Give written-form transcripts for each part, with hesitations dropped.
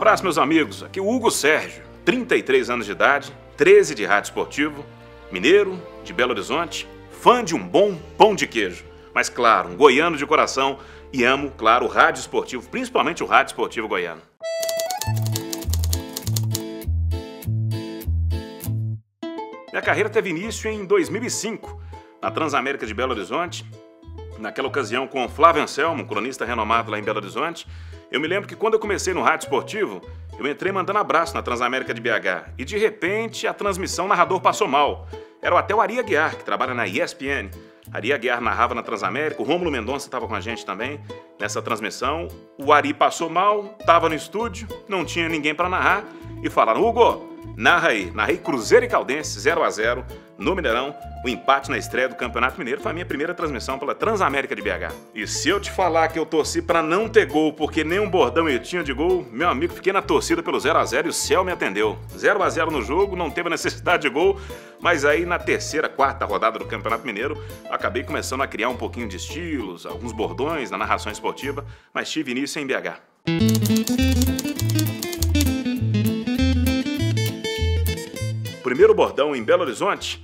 abraço, meus amigos. Aqui o Hugo Sérgio, 33 anos de idade, 13 de rádio esportivo, mineiro, de Belo Horizonte, fã de um bom pão de queijo. Mas claro, um goiano de coração e amo, claro, o rádio esportivo, principalmente o rádio esportivo goiano. Minha carreira teve início em 2005, na Transamérica de Belo Horizonte. Naquela ocasião com o Flávio Anselmo, um cronista renomado lá em Belo Horizonte. Eu me lembro que quando eu comecei no rádio esportivo, eu entrei mandando abraço na Transamérica de BH. E de repente a transmissão, o narrador passou mal. Era até o Ari Aguiar, que trabalha na ESPN. Ari Aguiar narrava na Transamérica, o Rômulo Mendonça estava com a gente também nessa transmissão. O Ari passou mal, estava no estúdio, não tinha ninguém para narrar e falaram: Hugo, narra aí. Narrei Cruzeiro e Caldense 0-0 no Mineirão. O empate na estreia do Campeonato Mineiro foi a minha primeira transmissão pela Transamérica de BH. E se eu te falar que eu torci para não ter gol, porque nem um bordão eu tinha de gol, meu amigo, fiquei na torcida pelo 0-0 e o céu me atendeu. 0-0 no jogo, não teve necessidade de gol, mas aí na terceira, quarta rodada do Campeonato Mineiro, acabei começando a criar um pouquinho de estilos, alguns bordões na narração esportiva, mas tive início em BH. Primeiro bordão em Belo Horizonte,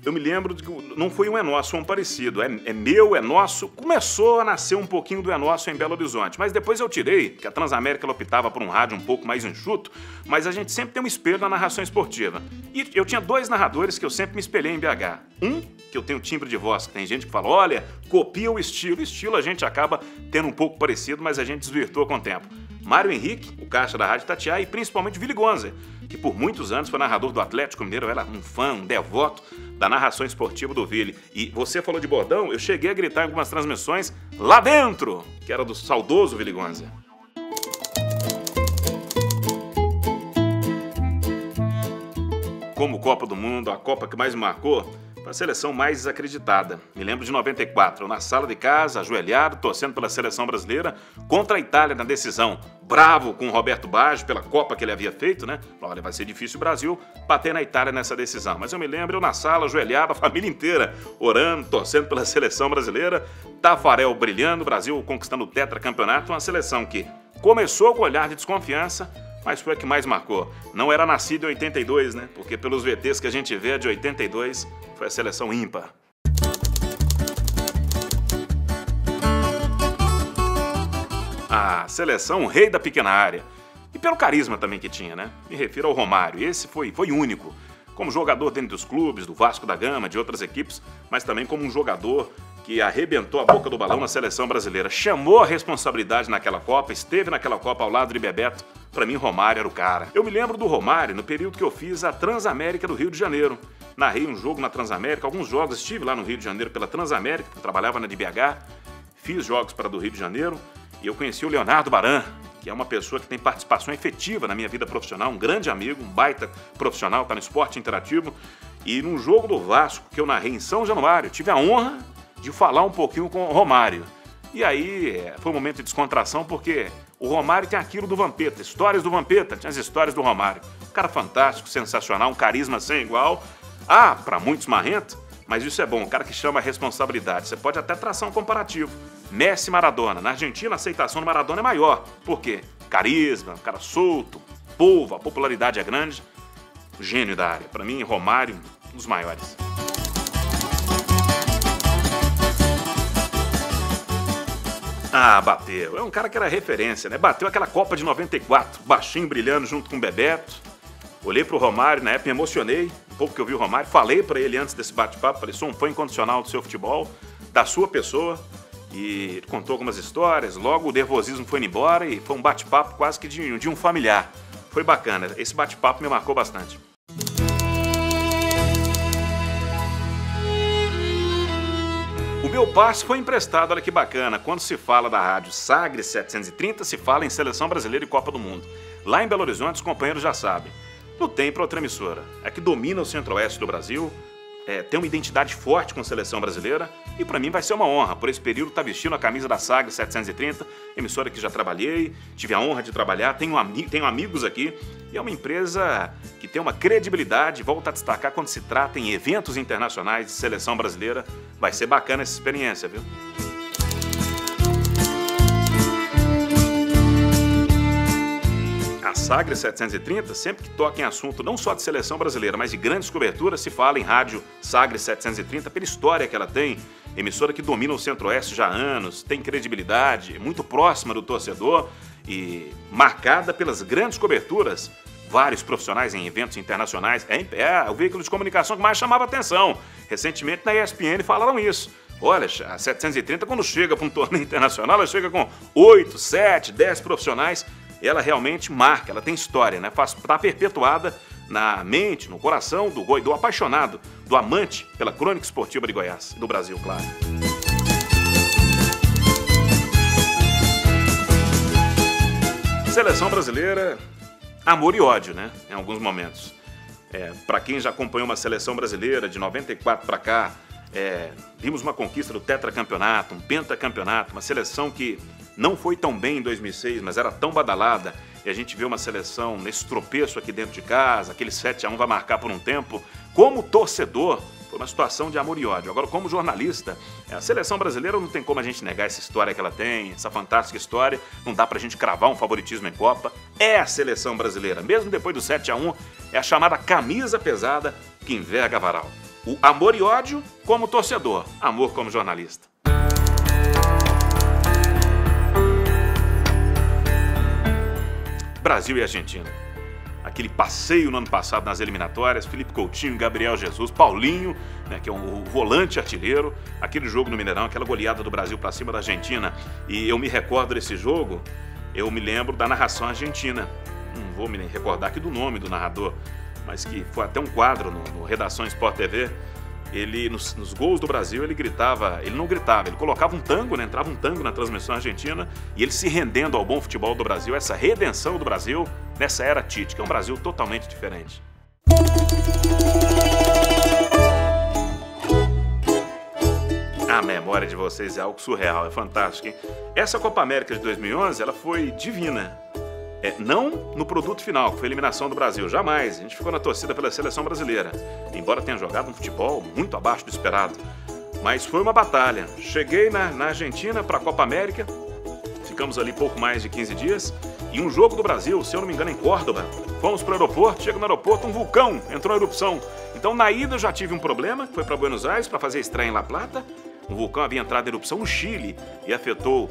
eu me lembro de que não foi um é nosso, foi um parecido. É meu, é nosso. Começou a nascer um pouquinho do é nosso em Belo Horizonte, mas depois eu tirei, que a Transamérica ela optava por um rádio um pouco mais enxuto, mas a gente sempre tem um espelho na narração esportiva. E eu tinha dois narradores que eu sempre me espelhei em BH. Um, que eu tenho timbre de voz, que tem gente que fala, olha, copia o estilo. Estilo a gente acaba tendo um pouco parecido, mas a gente desvirtua com o tempo. Mário Henrique, o caixa da Rádio Itatiaia, e principalmente Willy Gonzer, que por muitos anos foi narrador do Atlético Mineiro. Eu era um fã, um devoto da narração esportiva do Willy. E você falou de bordão, eu cheguei a gritar em algumas transmissões lá dentro, que era do saudoso Willy Gonzer. Como Copa do Mundo, a Copa que mais me marcou, a seleção mais desacreditada. Me lembro de 94, eu na sala de casa, ajoelhado, torcendo pela seleção brasileira contra a Itália na decisão. Bravo com o Roberto Baggio pela Copa que ele havia feito, né? Olha, vai ser difícil o Brasil bater na Itália nessa decisão. Mas eu me lembro, eu na sala, ajoelhado, a família inteira, orando, torcendo pela seleção brasileira. Tafarel brilhando, o Brasil conquistando o tetracampeonato. Uma seleção que começou com olhar de desconfiança, mas foi a que mais marcou. Não era nascido em 82, né? Porque pelos VTs que a gente vê de 82, foi a seleção ímpar. A seleção rei da pequena área. E pelo carisma também que tinha, né? Me refiro ao Romário. Esse foi único. Como jogador dentro dos clubes, do Vasco da Gama, de outras equipes, mas também como um jogador que arrebentou a boca do balão na seleção brasileira. Chamou a responsabilidade naquela Copa, esteve naquela Copa ao lado de Bebeto. Pra mim, Romário era o cara. Eu me lembro do Romário no período que eu fiz a Transamérica do Rio de Janeiro. Narrei um jogo na Transamérica, alguns jogos, estive lá no Rio de Janeiro pela Transamérica, que trabalhava na de BH, fiz jogos para do Rio de Janeiro e eu conheci o Leonardo Baran, que é uma pessoa que tem participação efetiva na minha vida profissional, um grande amigo, um baita profissional, tá no esporte interativo. E num jogo do Vasco que eu narrei em São Januário, tive a honra de falar um pouquinho com o Romário. E aí foi um momento de descontração, porque o Romário tem aquilo do Vampeta, histórias do Vampeta, tinha as histórias do Romário. Um cara fantástico, sensacional, um carisma sem igual. Ah, para muitos marrento, mas isso é bom, um cara que chama a responsabilidade. Você pode até traçar um comparativo. Messi e Maradona. Na Argentina, a aceitação do Maradona é maior. Por quê? Carisma, um cara solto, polvo, a popularidade é grande. Gênio da área. Para mim, Romário, um dos maiores. Ah, bateu. É um cara que era referência, né? Bateu aquela Copa de 94, baixinho, brilhando junto com o Bebeto. Olhei pro Romário, na época me emocionei, um pouco que eu vi o Romário. Falei pra ele antes desse bate-papo, falei, sou um fã incondicional do seu futebol, da sua pessoa. E ele contou algumas histórias, logo o nervosismo foi embora e foi um bate-papo quase que de um familiar. Foi bacana, esse bate-papo me marcou bastante. O meu passe foi emprestado, olha que bacana. Quando se fala da rádio Sagres 730, se fala em Seleção Brasileira e Copa do Mundo. Lá em Belo Horizonte, os companheiros já sabem. Não tem para outra emissora. É que domina o centro-oeste do Brasil, tem uma identidade forte com a Seleção Brasileira e para mim vai ser uma honra, por esse período, estar vestindo a camisa da Sagres 730, emissora que já trabalhei, tive a honra de trabalhar, tenho amigos aqui e é uma empresa que tem uma credibilidade, volto a destacar quando se trata em eventos internacionais de Seleção Brasileira, vai ser bacana essa experiência, viu? A Sagres 730, sempre que toca em assunto não só de seleção brasileira, mas de grandes coberturas, se fala em rádio Sagres 730 pela história que ela tem. Emissora que domina o Centro-Oeste já há anos, tem credibilidade, é muito próxima do torcedor e marcada pelas grandes coberturas. Vários profissionais em eventos internacionais. É o veículo de comunicação que mais chamava atenção. Recentemente na ESPN falaram isso. Olha, a 730 quando chega para um torneio internacional, ela chega com 8, 7, 10 profissionais. Ela realmente marca, ela tem história, né? Está perpetuada na mente, no coração do apaixonado, do amante pela crônica esportiva de Goiás, do Brasil, claro. Seleção brasileira, amor e ódio, né? Em alguns momentos. Para quem já acompanhou uma seleção brasileira de 94 para cá, vimos uma conquista do tetracampeonato, um pentacampeonato, uma seleção que não foi tão bem em 2006, mas era tão badalada, e a gente vê uma seleção nesse tropeço aqui dentro de casa, aquele 7-1 vai marcar por um tempo. Como torcedor, foi uma situação de amor e ódio. Agora, como jornalista, a seleção brasileira não tem como a gente negar essa história que ela tem, essa fantástica história, não dá pra gente cravar um favoritismo em Copa. É a seleção brasileira, mesmo depois do 7-1, é a chamada camisa pesada que enverga a varal. O amor e ódio como torcedor, amor como jornalista. Brasil e Argentina. Aquele passeio no ano passado nas eliminatórias, Felipe Coutinho, Gabriel Jesus, Paulinho, né, que é o volante artilheiro, aquele jogo no Mineirão, aquela goleada do Brasil para cima da Argentina. E eu me recordo desse jogo, eu me lembro da narração argentina. Não vou me recordar aqui do nome do narrador, mas que foi até um quadro no Redação Sport TV. Ele, nos gols do Brasil, ele não gritava, ele colocava um tango, né? Entrava um tango na transmissão argentina e ele se rendendo ao bom futebol do Brasil, essa redenção do Brasil nessa era Tite, que é um Brasil totalmente diferente. A memória de vocês é algo surreal, é fantástico, hein? Essa Copa América de 2011, ela foi divina. Não no produto final, que foi a eliminação do Brasil, jamais. A gente ficou na torcida pela seleção brasileira, embora tenha jogado um futebol muito abaixo do esperado. Mas foi uma batalha. Cheguei na Argentina para a Copa América, ficamos ali pouco mais de 15 dias, e um jogo do Brasil, se eu não me engano, em Córdoba. Fomos para o aeroporto, chega no aeroporto, um vulcão entrou em erupção. Então na ida eu já tive um problema, foi para Buenos Aires para fazer a estreia em La Plata. Um vulcão havia entrado em erupção no Chile e afetou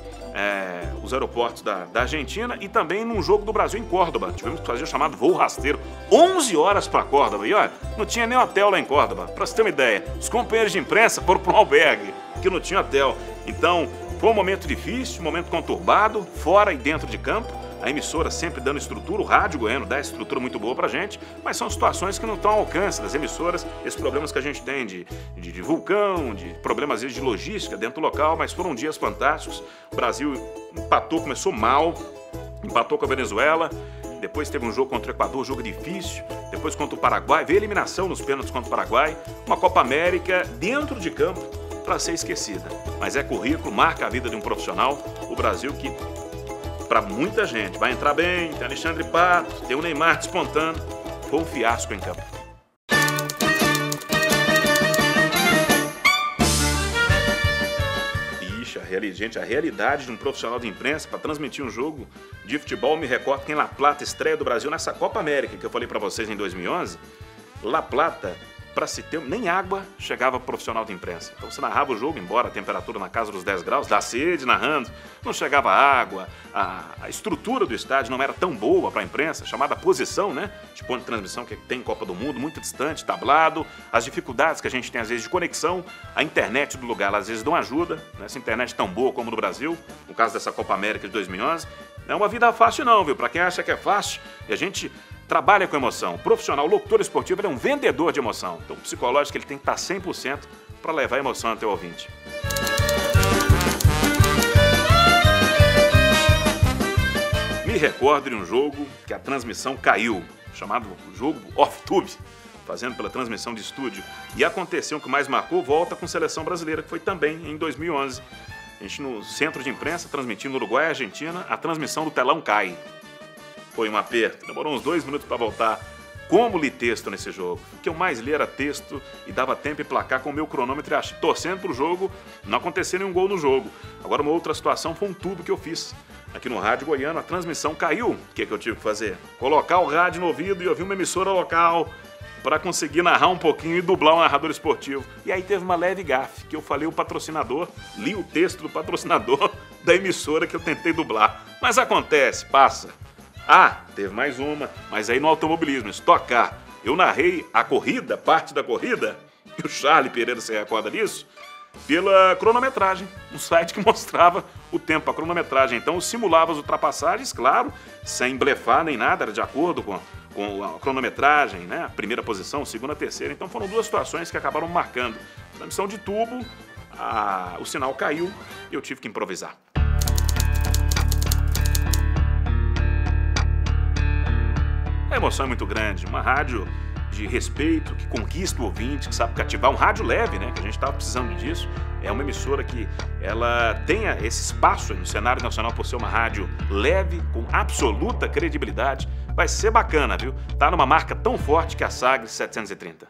os aeroportos da Argentina, e também num jogo do Brasil em Córdoba. Tivemos que fazer o chamado voo rasteiro, 11 horas para Córdoba. E olha, não tinha nem hotel lá em Córdoba. Para você ter uma ideia, os companheiros de imprensa foram para um albergue, que não tinha hotel. Então, foi um momento difícil, um momento conturbado, fora e dentro de campo. A emissora sempre dando estrutura, o rádio goiano dá estrutura muito boa pra gente, mas são situações que não estão ao alcance das emissoras, esses problemas que a gente tem de vulcão, de problemas às vezes de logística dentro do local, mas foram dias fantásticos. O Brasil empatou, começou mal, empatou com a Venezuela, depois teve um jogo contra o Equador, jogo difícil, depois contra o Paraguai, veio a eliminação nos pênaltis contra o Paraguai, uma Copa América dentro de campo para ser esquecida. Mas é currículo, marca a vida de um profissional, o Brasil que para muita gente vai entrar bem, tem Alexandre Pato, tem o Neymar despontando, foi um fiasco em campo. Ixi, a realidade de um profissional de imprensa para transmitir um jogo de futebol, me recordo que em La Plata, estreia do Brasil nessa Copa América que eu falei para vocês em 2011, La Plata, para se ter, nem água chegava profissional de imprensa. Então você narrava o jogo, embora a temperatura na casa dos 10 graus, dá sede narrando, não chegava água, a estrutura do estádio não era tão boa para a imprensa, chamada posição, né? De ponto de transmissão que tem em Copa do Mundo, muito distante, tablado, as dificuldades que a gente tem às vezes de conexão, a internet do lugar às vezes não ajuda, nessa internet tão boa como no Brasil, no caso dessa Copa América de 2011, não é uma vida fácil não, viu? Para quem acha que é fácil, e a gente trabalha com emoção. O profissional, o locutor esportivo, ele é um vendedor de emoção. Então, o psicológico, ele tem que estar 100% para levar a emoção até o ouvinte. Me recordo de um jogo que a transmissão caiu, chamado jogo off-tube, fazendo pela transmissão de estúdio. E aconteceu o que mais marcou, volta com seleção brasileira, que foi também em 2011. A gente no centro de imprensa, transmitindo Uruguai e Argentina, a transmissão do telão cai. Foi um aperto, demorou uns 2 minutos para voltar. Como li texto nesse jogo? O que eu mais li era texto e dava tempo e placar com o meu cronômetro torcendo para o jogo não acontecer nenhum gol no jogo. Agora uma outra situação foi um tubo que eu fiz. aqui no rádio goiano, a transmissão caiu. O que eu tive que fazer? Colocar o rádio no ouvido e ouvir uma emissora local para conseguir narrar um pouquinho e dublar um narrador esportivo. E aí teve uma leve gafe, que eu falei o patrocinador, li o texto do patrocinador da emissora que eu tentei dublar. Mas acontece, passa. Ah, teve mais uma, mas aí no automobilismo, Stock Car. Eu narrei a corrida, parte da corrida, e o Charlie Pereira se recorda disso, pela cronometragem, um site que mostrava o tempo, a cronometragem. Então eu simulava as ultrapassagens, claro, sem blefar nem nada, era de acordo com a cronometragem, né? A primeira posição, segunda, terceira. Então foram duas situações que acabaram marcando. Transmissão de tubo, o sinal caiu e eu tive que improvisar. A emoção é muito grande, uma rádio de respeito, que conquista o ouvinte, que sabe cativar, um rádio leve, né, que a gente estava precisando disso. É uma emissora que ela tenha esse espaço no cenário nacional por ser uma rádio leve, com absoluta credibilidade. Vai ser bacana, viu? Tá numa marca tão forte que a Sagres 730.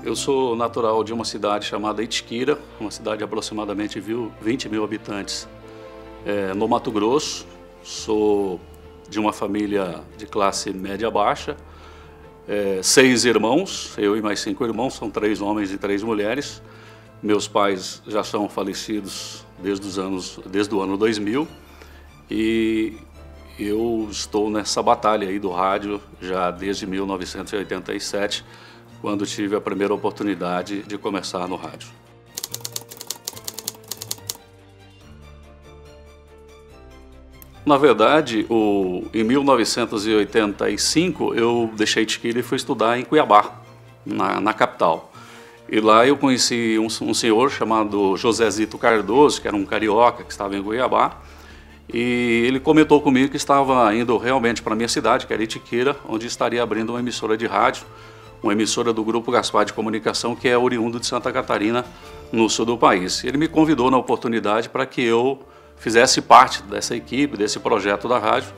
Eu sou natural de uma cidade chamada Itiquira, uma cidade de aproximadamente 20 mil habitantes no Mato Grosso. Sou de uma família de classe média-baixa, 6 irmãos, eu e mais 5 irmãos, são 3 homens e 3 mulheres. Meus pais já são falecidos desde o ano 2000 e eu estou nessa batalha aí do rádio já desde 1987, quando tive a primeira oportunidade de começar no rádio. Na verdade, em 1985 eu deixei Itiquira e fui estudar em Cuiabá, na capital. E lá eu conheci um senhor chamado José Zito Cardoso, que era um carioca que estava em Cuiabá, e ele comentou comigo que estava indo realmente para a minha cidade, que era Itiquira, onde estaria abrindo uma emissora de rádio, uma emissora do Grupo Gaspar de Comunicação, que é oriundo de Santa Catarina, no sul do país. Ele me convidou na oportunidade para que eu fizesse parte dessa equipe, desse projeto da rádio,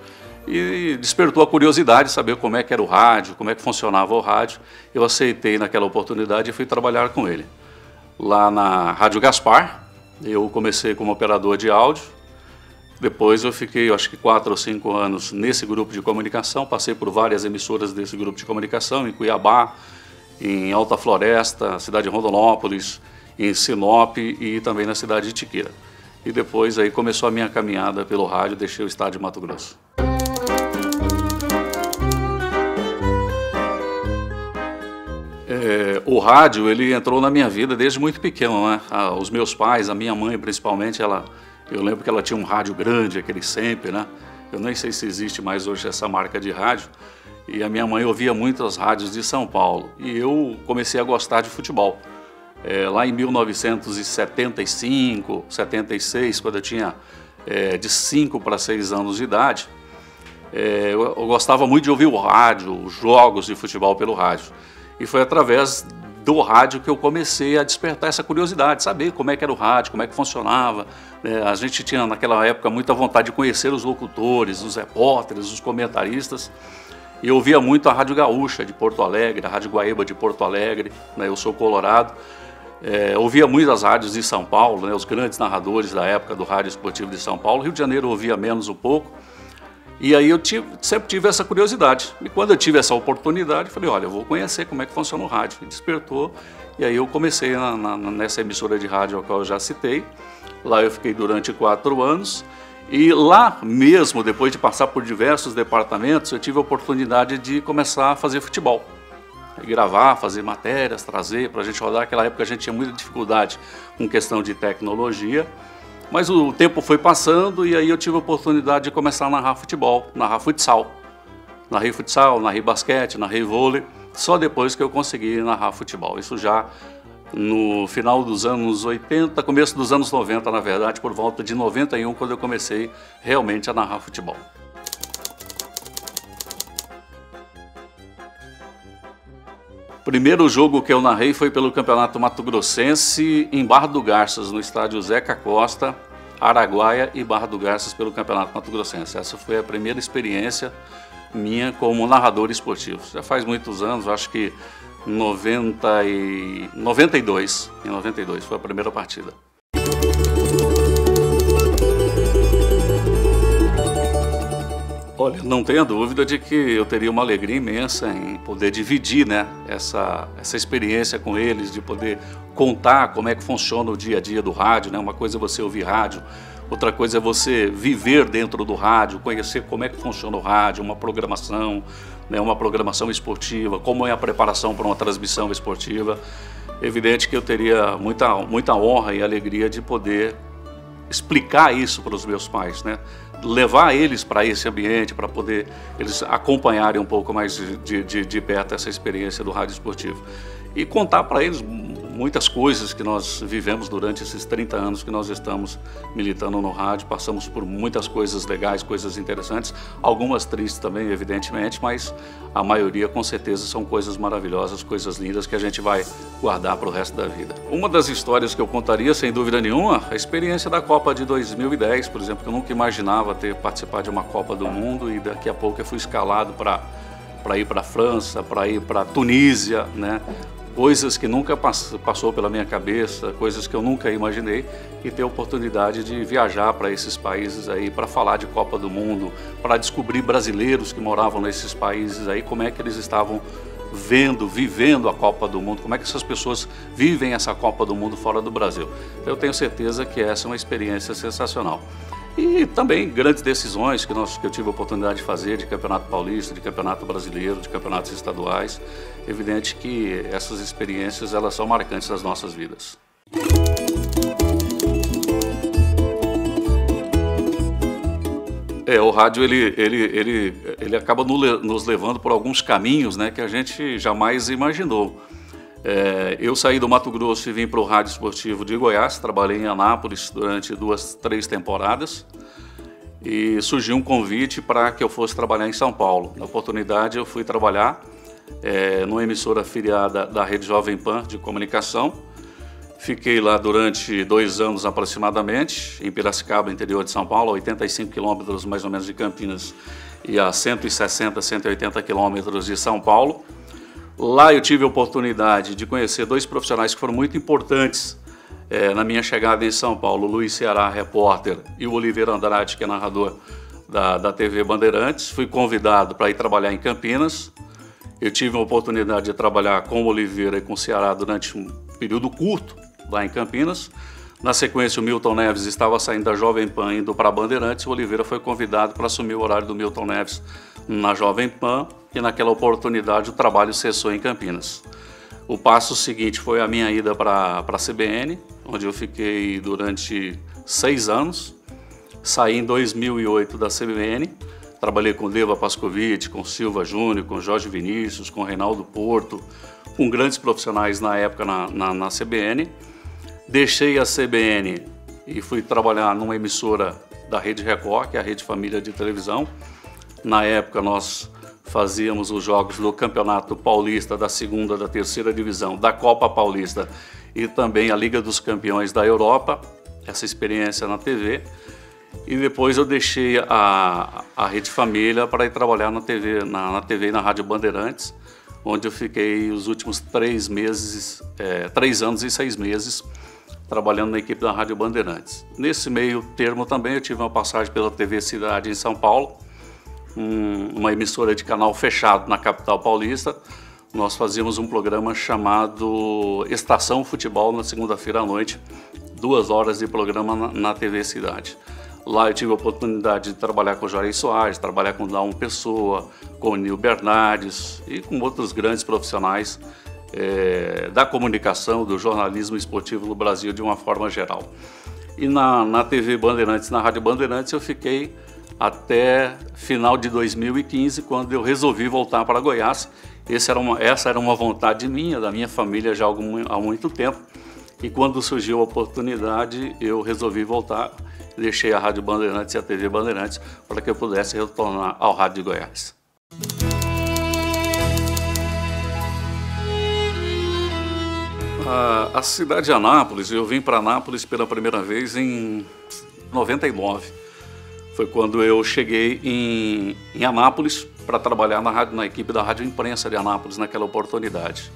e despertou a curiosidade de saber como é que era o rádio, como é que funcionava o rádio. Eu aceitei naquela oportunidade e fui trabalhar com ele. Lá na Rádio Gaspar, eu comecei como operador de áudio. Depois eu fiquei, acho que 4 ou 5 anos nesse grupo de comunicação, passei por várias emissoras desse grupo de comunicação, em Cuiabá, em Alta Floresta, cidade de Rondonópolis, em Sinop e também na cidade de Itiquira. E depois aí começou a minha caminhada pelo rádio, deixei o estado de Mato Grosso. O rádio, ele entrou na minha vida desde muito pequeno, né? Os meus pais, a minha mãe principalmente, eu lembro que ela tinha um rádio grande, aquele sempre, né? Eu nem sei se existe mais hoje essa marca de rádio. E a minha mãe ouvia muitas rádios de São Paulo. E eu comecei a gostar de futebol. Lá em 1975, 76, quando eu tinha de 5 para 6 anos de idade, eu gostava muito de ouvir o rádio, os jogos de futebol pelo rádio. E foi através do rádio que eu comecei a despertar essa curiosidade, saber como é que era o rádio, como é que funcionava. A gente tinha naquela época muita vontade de conhecer os locutores, os repórteres, os comentaristas. E eu ouvia muito a Rádio Gaúcha de Porto Alegre, a Rádio Guaíba de Porto Alegre, né? Eu sou colorado. Ouvia muito as rádios de São Paulo, né? Os grandes narradores da época do Rádio Esportivo de São Paulo. Rio de Janeiro eu ouvia menos um pouco. E aí eu sempre tive essa curiosidade. E quando eu tive essa oportunidade, falei, olha, eu vou conhecer como é que funciona o rádio. E despertou. E aí eu comecei nessa emissora de rádio a qual eu já citei. Lá eu fiquei durante 4 anos. E lá mesmo, depois de passar por diversos departamentos, eu tive a oportunidade de começar a fazer futebol. Gravar, fazer matérias, trazer para a gente rodar. Naquela época a gente tinha muita dificuldade com questão de tecnologia. Mas o tempo foi passando e aí eu tive a oportunidade de começar a narrar futebol, narrar futsal. Narrei futsal, narrei basquete, narrei vôlei, só depois que eu consegui narrar futebol. Isso já no final dos anos 80, começo dos anos 90, na verdade, por volta de 91, quando eu comecei realmente a narrar futebol. Primeiro jogo que eu narrei foi pelo Campeonato Mato Grossense em Barra do Garças, no estádio Zeca Costa, Araguaia e Barra do Garças pelo Campeonato Mato Grossense. Essa foi a primeira experiência minha como narrador esportivo. Já faz muitos anos, acho que em 92 foi a primeira partida. Olha, não tenha dúvida de que eu teria uma alegria imensa em poder dividir, né, essa experiência com eles, de poder contar como é que funciona o dia a dia do rádio, né? Uma coisa é você ouvir rádio, outra coisa é você viver dentro do rádio, conhecer como é que funciona o rádio, uma programação, né, uma programação esportiva, como é a preparação para uma transmissão esportiva. Evidente que eu teria muita honra e alegria de poder explicar isso para os meus pais, né? Levar eles para esse ambiente, para poder eles acompanharem um pouco mais de perto essa experiência do rádio esportivo. E contar para eles muitas coisas que nós vivemos durante esses 30 anos que nós estamos militando no rádio. Passamos por muitas coisas legais, coisas interessantes, algumas tristes também, evidentemente, mas a maioria com certeza são coisas maravilhosas, coisas lindas que a gente vai guardar para o resto da vida. Uma das histórias que eu contaria, sem dúvida nenhuma, a experiência da Copa de 2010, por exemplo, que eu nunca imaginava ter participado de uma Copa do Mundo, e daqui a pouco eu fui escalado para ir para a França, para ir para a Tunísia, né? Coisas que nunca passou pela minha cabeça, coisas que eu nunca imaginei, e ter a oportunidade de viajar para esses países aí, para falar de Copa do Mundo, para descobrir brasileiros que moravam nesses países aí, como é que eles estavam vivendo a Copa do Mundo, como é que essas pessoas vivem essa Copa do Mundo fora do Brasil. Eu tenho certeza que essa é uma experiência sensacional. E também grandes decisões que eu tive a oportunidade de fazer, de Campeonato Paulista, de Campeonato Brasileiro, de campeonatos estaduais. Evidente que essas experiências, elas são marcantes das nossas vidas. O rádio ele acaba nos levando por alguns caminhos, né, que a gente jamais imaginou. Eu saí do Mato Grosso e vim para o Rádio Esportivo de Goiás, trabalhei em Anápolis durante 2, 3 temporadas e surgiu um convite para que eu fosse trabalhar em São Paulo. Na oportunidade eu fui trabalhar numa emissora afiliada da Rede Jovem Pan de comunicação. Fiquei lá durante 2 anos aproximadamente, em Piracicaba, interior de São Paulo, a 85 quilômetros mais ou menos de Campinas e a 160, 180 quilômetros de São Paulo. Lá eu tive a oportunidade de conhecer 2 profissionais que foram muito importantes na minha chegada em São Paulo, o Luiz Ceará, repórter, e o Oliveira Andrade, que é narrador da TV Bandeirantes. Fui convidado para ir trabalhar em Campinas. Eu tive a oportunidade de trabalhar com o Oliveira e com o Ceará durante um período curto lá em Campinas. Na sequência, o Milton Neves estava saindo da Jovem Pan, indo para a Bandeirantes. O Oliveira foi convidado para assumir o horário do Milton Neves na Jovem Pan, e naquela oportunidade o trabalho cessou em Campinas. O passo seguinte foi a minha ida para a CBN, onde eu fiquei durante 6 anos. Saí em 2008 da CBN, trabalhei com Deva Pascovitch, com Silva Júnior, com Jorge Vinícius, com Reinaldo Porto, com grandes profissionais na época na CBN. Deixei a CBN e fui trabalhar numa emissora da Rede Record, que é a Rede Família de televisão. Na época nós fazíamos os jogos do Campeonato Paulista, da 2ª, da 3ª divisão, da Copa Paulista e também a Liga dos Campeões da Europa, essa experiência na TV. E depois eu deixei a Rede Família para ir trabalhar na TV e na Rádio Bandeirantes, onde eu fiquei os últimos 3 anos e 6 meses trabalhando na equipe da Rádio Bandeirantes. Nesse meio termo também eu tive uma passagem pela TV Cidade em São Paulo, uma emissora de canal fechado na capital paulista. Nós fazíamos um programa chamado Estação Futebol na segunda-feira à noite, 2 horas de programa na TV Cidade. Lá eu tive a oportunidade de trabalhar com o Juarez Soares, trabalhar com o Daum Pessoa, com o Nil Bernardes e com outros grandes profissionais da comunicação, do jornalismo esportivo no Brasil de uma forma geral. E na TV Bandeirantes, na Rádio Bandeirantes, eu fiquei até final de 2015, quando eu resolvi voltar para Goiás. Essa era uma vontade minha, da minha família já há muito tempo. E quando surgiu a oportunidade, eu resolvi voltar. Deixei a Rádio Bandeirantes e a TV Bandeirantes para que eu pudesse retornar ao Rádio de Goiás. A cidade de Anápolis, eu vim para Anápolis pela primeira vez em 99. Foi quando eu cheguei em Anápolis para trabalhar na equipe da Rádio Imprensa de Anápolis naquela oportunidade.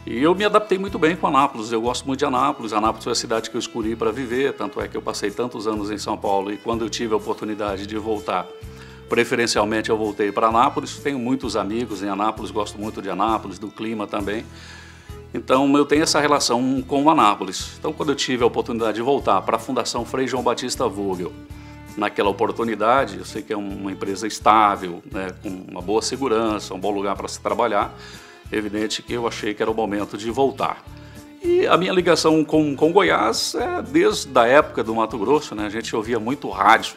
E eu me adaptei muito bem com Anápolis, eu gosto muito de Anápolis. Anápolis foi a cidade que eu escolhi para viver, tanto é que eu passei tantos anos em São Paulo e quando eu tive a oportunidade de voltar, preferencialmente eu voltei para Anápolis. Tenho muitos amigos em Anápolis, gosto muito de Anápolis, do clima também. Então eu tenho essa relação com Anápolis. Então quando eu tive a oportunidade de voltar para a Fundação Frei João Batista Vogel, naquela oportunidade, eu sei que é uma empresa estável, né, com uma boa segurança, um bom lugar para se trabalhar, evidente que eu achei que era o momento de voltar. E a minha ligação com Goiás é desde a época do Mato Grosso, né? A gente ouvia muito rádio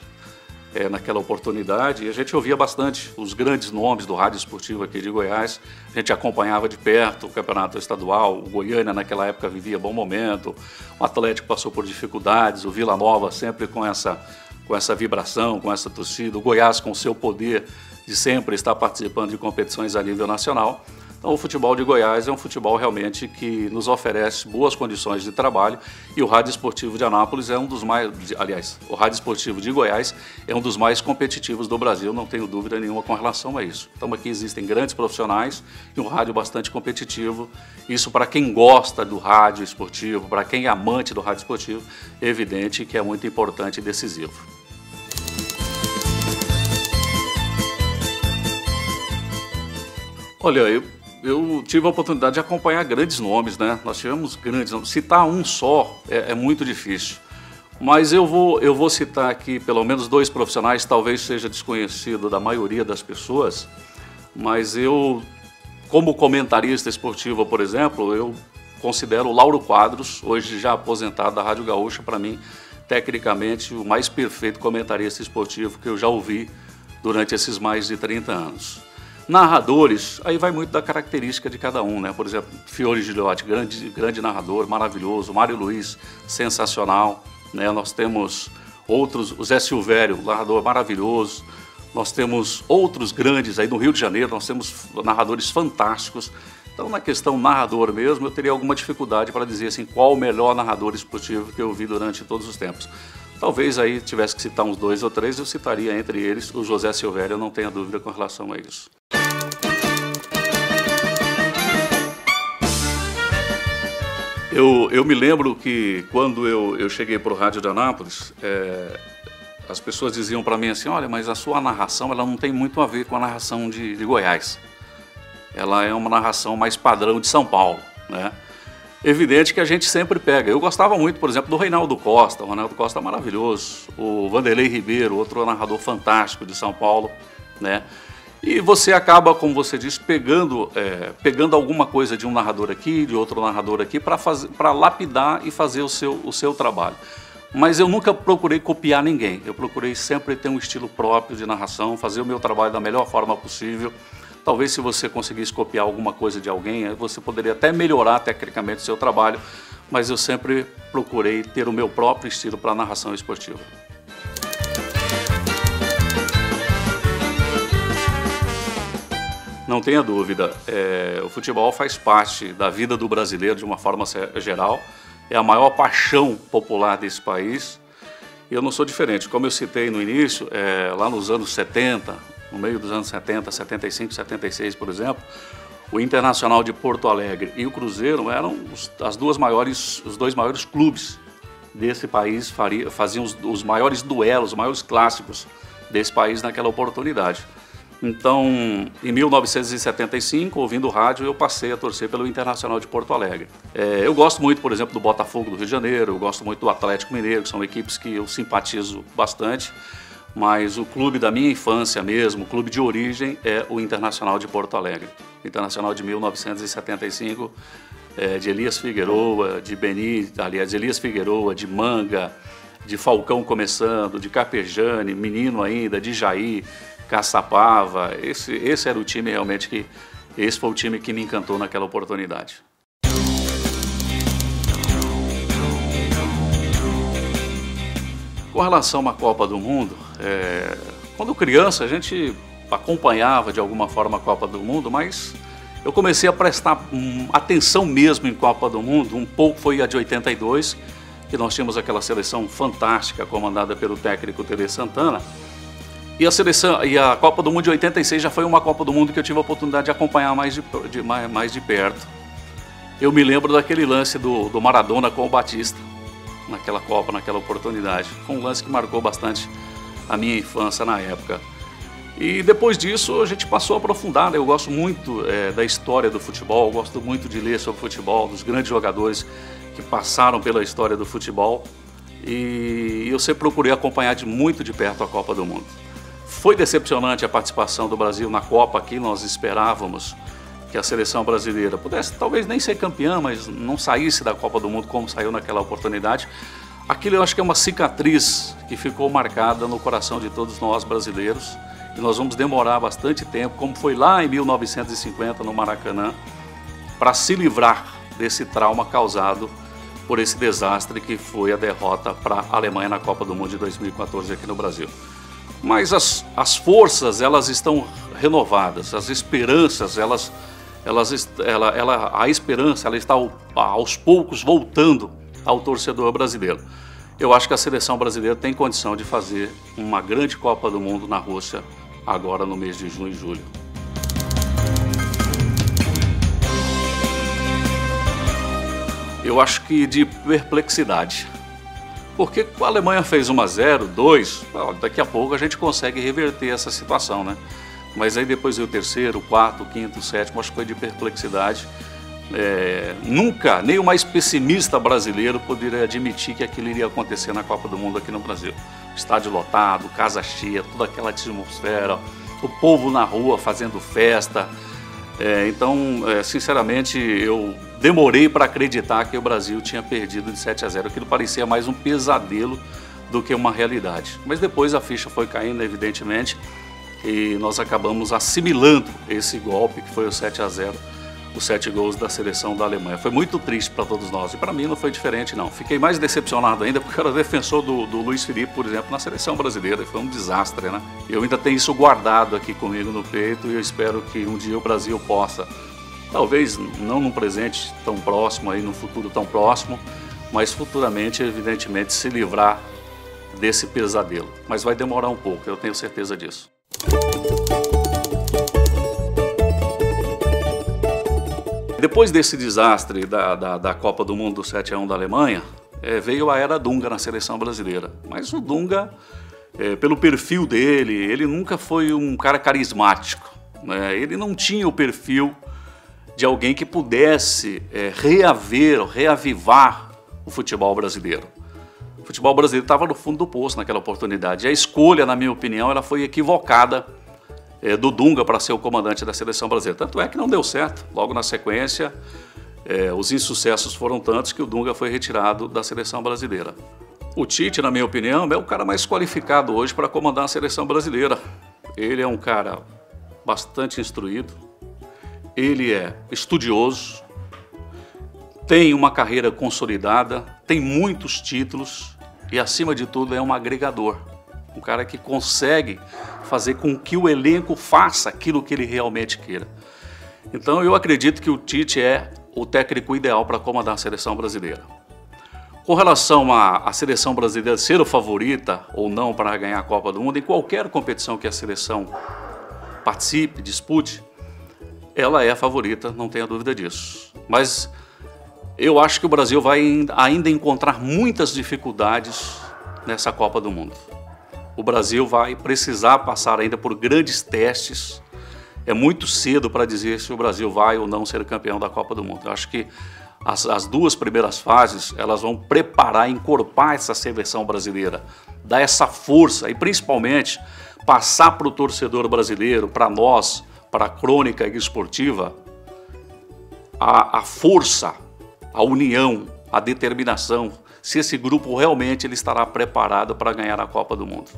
naquela oportunidade e a gente ouvia bastante os grandes nomes do rádio esportivo aqui de Goiás. A gente acompanhava de perto o campeonato estadual, o Goiânia naquela época vivia bom momento, o Atlético passou por dificuldades, o Vila Nova sempre com essa vibração, com essa torcida, o Goiás com o seu poder de sempre estar participando de competições a nível nacional. Então o futebol de Goiás é um futebol realmente que nos oferece boas condições de trabalho e o Rádio Esportivo de Anápolis é um dos mais, aliás, o Rádio Esportivo de Goiás é um dos mais competitivos do Brasil, não tenho dúvida nenhuma com relação a isso. Então aqui existem grandes profissionais e um rádio bastante competitivo. Isso para quem gosta do rádio esportivo, para quem é amante do rádio esportivo, é evidente que é muito importante e decisivo. Olha, eu tive a oportunidade de acompanhar grandes nomes, né? Nós tivemos grandes nomes. Citar um só é muito difícil. Mas eu vou citar aqui pelo menos dois profissionais, talvez seja desconhecido da maioria das pessoas, mas eu, como comentarista esportivo, por exemplo, eu considero o Lauro Quadros, hoje já aposentado da Rádio Gaúcha, para mim, tecnicamente, o mais perfeito comentarista esportivo que eu já ouvi durante esses mais de 30 anos. Narradores, aí vai muito da característica de cada um, né? Por exemplo, Fiore Gigliotti, grande narrador, maravilhoso. Mário Luiz, sensacional, né? Nós temos outros, o Zé Silvério, narrador maravilhoso. Nós temos outros grandes aí no Rio de Janeiro, nós temos narradores fantásticos. Então, na questão narrador mesmo, eu teria alguma dificuldade para dizer assim, qual o melhor narrador esportivo que eu vi durante todos os tempos. Talvez aí tivesse que citar uns dois ou três, eu citaria entre eles o José Silvério, eu não tenho dúvida com relação a isso. Eu me lembro que quando eu cheguei para o Rádio de Anápolis, as pessoas diziam para mim assim, olha, mas a sua narração ela não tem muito a ver com a narração de Goiás. Ela é uma narração mais padrão de São Paulo, né? Evidente que a gente sempre pega. Eu gostava muito, por exemplo, do Reinaldo Costa. O Reinaldo Costa é maravilhoso. O Vanderlei Ribeiro, outro narrador fantástico de São Paulo, né? E você acaba, como você disse, pegando alguma coisa de um narrador aqui, de outro narrador aqui, para lapidar e fazer o seu trabalho. Mas eu nunca procurei copiar ninguém. Eu procurei sempre ter um estilo próprio de narração, fazer o meu trabalho da melhor forma possível. Talvez se você conseguisse copiar alguma coisa de alguém, você poderia até melhorar tecnicamente o seu trabalho, mas eu sempre procurei ter o meu próprio estilo para a narração esportiva. Não tenha dúvida, o futebol faz parte da vida do brasileiro de uma forma geral, é a maior paixão popular desse país e eu não sou diferente. Como eu citei no início, lá nos anos 70, no meio dos anos 70, 75, 76, por exemplo, o Internacional de Porto Alegre e o Cruzeiro eram os dois maiores clubes desse país, faziam os maiores duelos, os maiores clássicos desse país naquela oportunidade. Então, em 1975, ouvindo o rádio, eu passei a torcer pelo Internacional de Porto Alegre. Eu gosto muito, por exemplo, do Botafogo do Rio de Janeiro, eu gosto muito do Atlético Mineiro, que são equipes que eu simpatizo bastante, mas o clube da minha infância mesmo, o clube de origem, é o Internacional de Porto Alegre. O Internacional de 1975, de Elias Figueroa, de Elias Figueroa, de Manga, de Falcão começando, de Carpegiani, menino ainda, de Jair, Caçapava. Esse era o time realmente esse foi o time que me encantou naquela oportunidade. Com relação à Copa do Mundo, quando criança a gente acompanhava de alguma forma a Copa do Mundo, mas eu comecei a prestar atenção mesmo em Copa do Mundo, um pouco foi a de 82, que nós tínhamos aquela seleção fantástica comandada pelo técnico Tele Santana, e a Copa do Mundo de 86 já foi uma Copa do Mundo que eu tive a oportunidade de acompanhar mais de perto. Eu me lembro daquele lance do Maradona com o Batista, naquela Copa, naquela oportunidade. Foi um lance que marcou bastante a minha infância na época. E depois disso a gente passou a aprofundar, né? Eu gosto muito da história do futebol, eu gosto muito de ler sobre futebol, dos grandes jogadores que passaram pela história do futebol, e eu sempre procurei acompanhar muito de perto a Copa do Mundo. Foi decepcionante a participação do Brasil na Copa aqui, nós esperávamos que a seleção brasileira pudesse talvez nem ser campeã, mas não saísse da Copa do Mundo como saiu naquela oportunidade. Aquilo eu acho que é uma cicatriz que ficou marcada no coração de todos nós brasileiros, e nós vamos demorar bastante tempo, como foi lá em 1950 no Maracanã, para se livrar desse trauma causado por esse desastre que foi a derrota para a Alemanha na Copa do Mundo de 2014 aqui no Brasil. Mas as forças, elas estão renovadas, as esperanças, a esperança ela está aos poucos voltando ao torcedor brasileiro. Eu acho que a seleção brasileira tem condição de fazer uma grande Copa do Mundo na Rússia agora no mês de junho e julho. Eu acho que de perplexidade. Porque a Alemanha fez 1-0, 2, daqui a pouco a gente consegue reverter essa situação, né? Mas aí depois veio o terceiro, o quarto, o quinto, o sétimo, acho que foi de perplexidade. Nunca, nem o mais pessimista brasileiro poderia admitir que aquilo iria acontecer na Copa do Mundo aqui no Brasil. Estádio lotado, casa cheia, toda aquela atmosfera, o povo na rua fazendo festa. Sinceramente, eu demorei para acreditar que o Brasil tinha perdido de 7-0. Aquilo parecia mais um pesadelo do que uma realidade. Mas depois a ficha foi caindo, evidentemente, e nós acabamos assimilando esse golpe que foi o 7-0, os 7 gols da seleção da Alemanha. Foi muito triste para todos nós, e para mim não foi diferente não. Fiquei mais decepcionado ainda porque eu era defensor do Luiz Felipe, por exemplo, na seleção brasileira, e foi um desastre, né? Eu ainda tenho isso guardado aqui comigo no peito, e eu espero que um dia o Brasil possa, talvez não num presente tão próximo, aí, num futuro tão próximo, mas futuramente, evidentemente, se livrar desse pesadelo. Mas vai demorar um pouco, eu tenho certeza disso. Depois desse desastre da Copa do Mundo do 7-1 da Alemanha, veio a era Dunga na seleção brasileira. Mas o Dunga, pelo perfil dele, ele nunca foi um cara carismático, né? Ele não tinha o perfil de alguém que pudesse reavivar o futebol brasileiro. O futebol brasileiro estava no fundo do poço naquela oportunidade. E a escolha, na minha opinião, ela foi equivocada do Dunga para ser o comandante da seleção brasileira. Tanto é que não deu certo. Logo na sequência, os insucessos foram tantos que o Dunga foi retirado da seleção brasileira. O Tite, na minha opinião, é o cara mais qualificado hoje para comandar a seleção brasileira. Ele é um cara bastante instruído, ele é estudioso, tem uma carreira consolidada, tem muitos títulos e, acima de tudo, é um agregador. Um cara que consegue fazer com que o elenco faça aquilo que ele realmente queira. Então eu acredito que o Tite é o técnico ideal para comandar a seleção brasileira. Com relação à seleção brasileira ser o favorita ou não para ganhar a Copa do Mundo, em qualquer competição que a seleção participe, dispute, ela é a favorita, não tenha dúvida disso. Mas eu acho que o Brasil vai ainda encontrar muitas dificuldades nessa Copa do Mundo. O Brasil vai precisar passar ainda por grandes testes. É muito cedo para dizer se o Brasil vai ou não ser campeão da Copa do Mundo. Eu acho que as duas primeiras fases, elas vão preparar, encorpar essa seleção brasileira, dar essa força e principalmente passar para o torcedor brasileiro, para nós, para a crônica esportiva, a força, a união, a determinação, se esse grupo realmente ele estará preparado para ganhar a Copa do Mundo.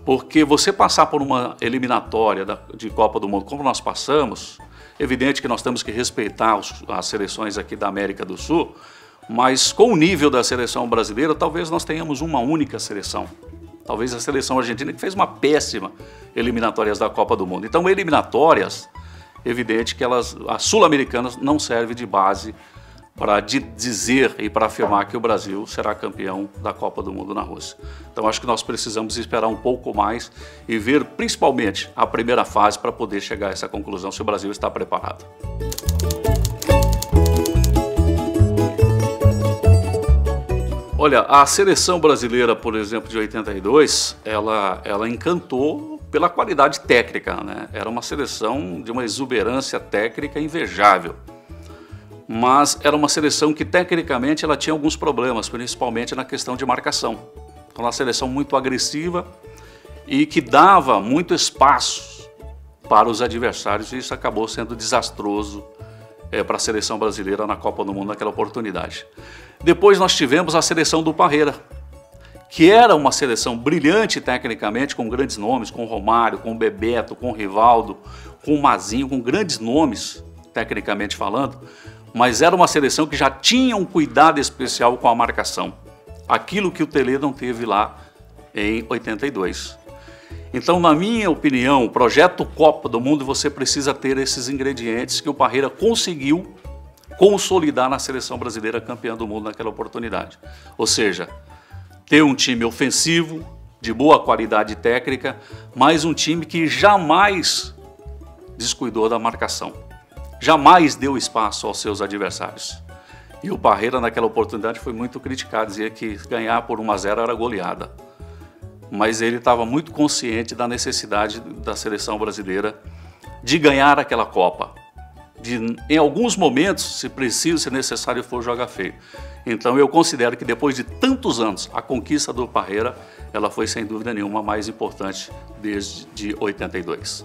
Porque você passar por uma eliminatória de Copa do Mundo como nós passamos, evidente que nós temos que respeitar as seleções aqui da América do Sul, mas com o nível da seleção brasileira, talvez nós tenhamos uma única seleção. Talvez a seleção argentina que fez uma péssima eliminatórias da Copa do Mundo. Então, eliminatórias evidente que a Sul-Americanas não serve de base para dizer e para afirmar que o Brasil será campeão da Copa do Mundo na Rússia. Então acho que nós precisamos esperar um pouco mais e ver principalmente a primeira fase para poder chegar a essa conclusão se o Brasil está preparado. Olha, a seleção brasileira, por exemplo, de 82, ela encantou pela qualidade técnica, né? Era uma seleção de uma exuberância técnica invejável. Mas era uma seleção que tecnicamente ela tinha alguns problemas, principalmente na questão de marcação. Então, uma seleção muito agressiva e que dava muito espaço para os adversários, e isso acabou sendo desastroso para a seleção brasileira na Copa do Mundo naquela oportunidade. Depois nós tivemos a seleção do Parreira, que era uma seleção brilhante tecnicamente, com grandes nomes, com Romário, com Bebeto, com Rivaldo, com Mazinho, com grandes nomes, tecnicamente falando, mas era uma seleção que já tinha um cuidado especial com a marcação. Aquilo que o Tele não teve lá em 82. Então, na minha opinião, o projeto Copa do Mundo, você precisa ter esses ingredientes que o Parreira conseguiu consolidar na seleção brasileira campeã do mundo naquela oportunidade. Ou seja, ter um time ofensivo, de boa qualidade técnica, mas um time que jamais descuidou da marcação. Jamais deu espaço aos seus adversários. E o Parreira naquela oportunidade foi muito criticado, dizia que ganhar por 1-0 era goleada. Mas ele estava muito consciente da necessidade da seleção brasileira de ganhar aquela Copa. Em alguns momentos, se preciso, se necessário for, jogar feio. Então eu considero que depois de tantos anos, a conquista do Parreira, ela foi sem dúvida nenhuma a mais importante desde 82.